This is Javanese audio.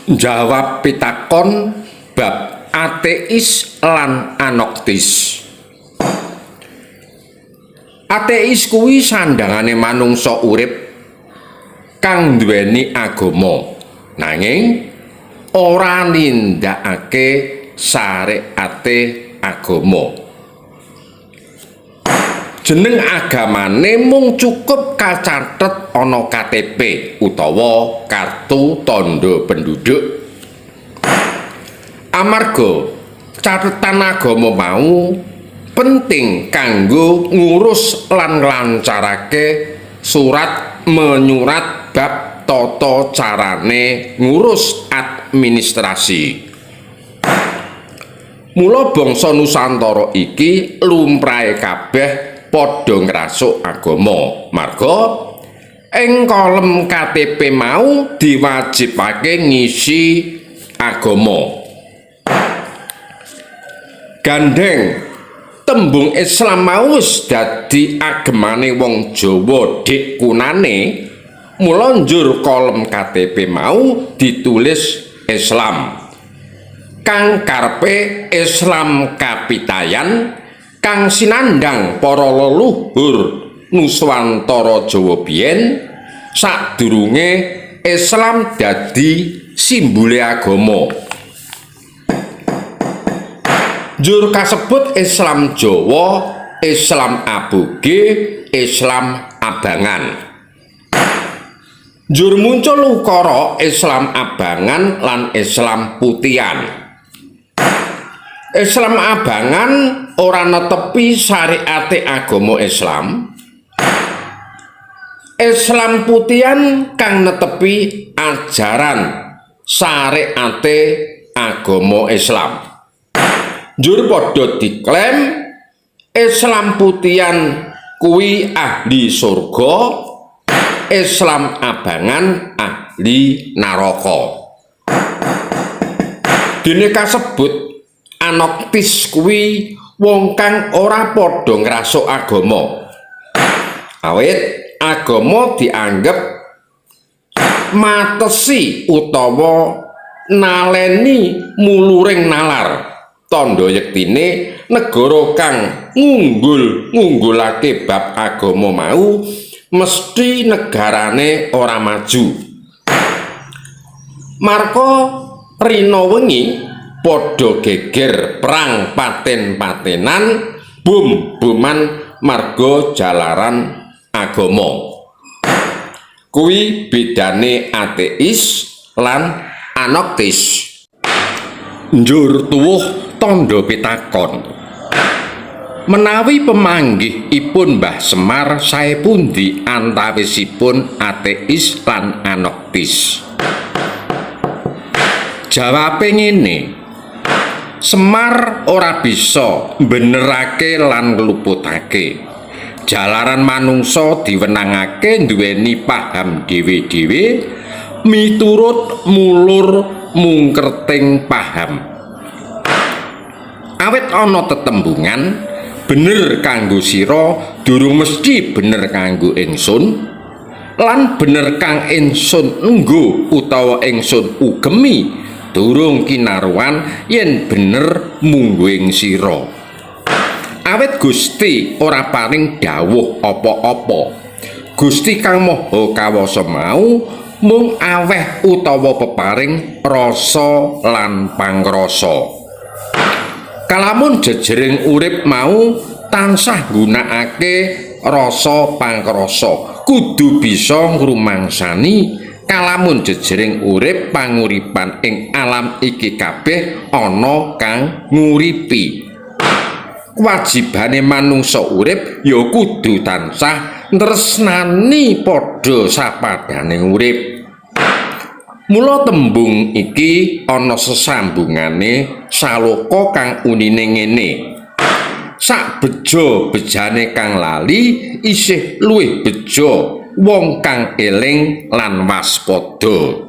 Jawab pitakon bab ateis lan anoktis. Ateis kuwi sandhangane manungsa urip kang duweni agama nanging ora nindakake syariate agama. Jeneng agamane mung cukup kacathet ana KTP utawa kartu tandha penduduk. Amarga cathetan agama mau penting kanggo ngurus lan nglancarake surat menyurat bab tata carane ngurus administrasi. Mula bangsa Nusantara iki lumrahe kabeh padha ngrasuk agama. Marga ing kolom KTP mau diwajibake ngisi agama. Gandeng tembung Islam mau wis dadi agemane wong Jawa dik kunane, mula njur kolom KTP mau ditulis Islam. Kang karepe Islam kapitayan kang sinandhang para leluhur Nuswantara Jawa biyen sadurunge Islam dadi simbole agama. Njur kasebut Islam Jawa, Islam aboge, Islam abangan. Njur muncul ukara Islam abangan lan Islam putihan. Islam abangan ora netepi syariate agama Islam. Islam putihan kang netepi ajaran syariate agama Islam. Njur padha diklaim Islam putihan kuwi ahli surga, Islam abangan ahli neraka. Dene kasebut anoktis kuwi wong kang ora padha ngrasuk agama. Awit agama dianggep matesi utawa naleni muluring nalar. Tandha yektine negara kang ngunggulake bab agama mau mesti negarane ora maju. Marka rina wengi padha geger perang paten-patenan bom-boman marga jalaran agama. Kuwi bedane ateis lan anoktis. Njur tuwuh tandha pitakon. Menawi pemanggihipun Mbah Semar sae pundi antawisipun ateis lan anoktis? Jawabe ngene. Semar ora bisa mbenerake lan ngluputake. Jalaran manungsa diwenangake nduweni paham dhewe-dhewe miturut mulur mungkerting paham. Awit ana tetembungan bener kanggo sira durung mesti bener kanggo ingsun, lan bener kang ingsun enggo utawa ingsun ugemi durung kinaruan yen bener mungguing sira. Awit Gusti ora paring dawuh apa-apa. Gusti Kang Maha Kawasa mau mung aweh utawa peparing rasa lan pangrasa. Kalamun jejering urip mau tansah nggunakake rasa pangrasa, kudu bisa ngrumangsani kalamun jejering urip panguripan ing alam iki kabeh ana kang nguripi. Wajibane manungsa urip ya kudu tansah tresnani padha sapadane urip. Mula tembung iki ana sesambungane saloka kang unine ngene. Sak beja-bejane kang lali isih luwih beja wong kang eling lan waspada.